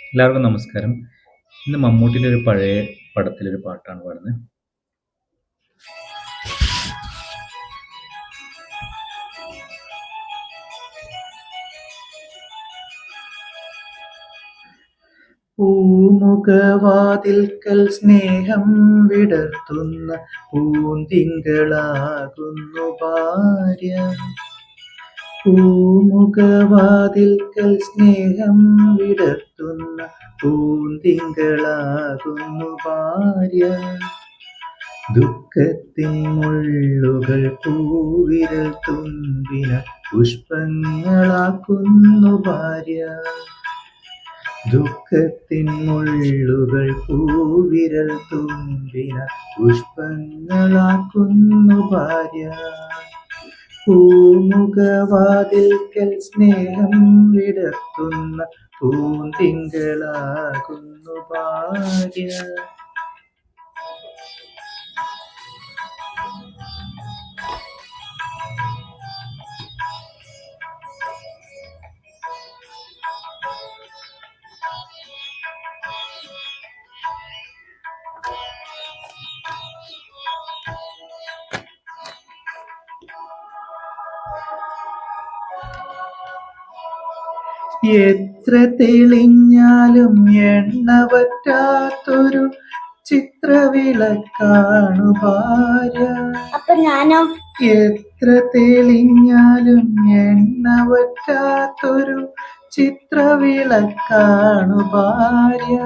എല്ലാവർക്കും നമസ്കാരം. ഇന്ന് മമ്മൂട്ടിയുടെ ഒരു പഴയ പടത്തിലൊരു പാട്ടാണ് പാടുന്നത്. പൂമുഖവാതിൽക്കൽ സ്നേഹം വിടർത്തുന്ന പൂന്തിങ്കളാകുന്നു ഭാര്യ. പൂമുഖവാതിൽക്കൽ സ്നേഹം വിടർത്തുന്ന പൂന്തിങ്കളാകുന്നു ഭാര്യ. ദുഃഖത്തിൻ മുള്ളുകൾ പൂവിരൽ തുമ്പിന പുഷ്പങ്ങളാക്കുന്നു ഭാര്യ. ദുഃഖത്തിൻ മുള്ളുകൾ പൂവിരൽ തുമ്പിന പുഷ്പങ്ങളാക്കുന്നു ഭാര്യ. പൂമുഖവാതിൽക്കൽ സ്നേഹം വിടർത്തുന്ന പൂന്തിങ്കളാകുന്നു ഭാര്യ. എത്ര തെളിഞ്ഞാലും എണ്ണ പറ്റാത്തൊരു ചിത്രവിളക്കാണു ഭാര്യ. എത്ര തെളിഞ്ഞാലും എണ്ണ പറ്റാത്തൊരു ചിത്രവിളക്കാണു ഭാര്യ.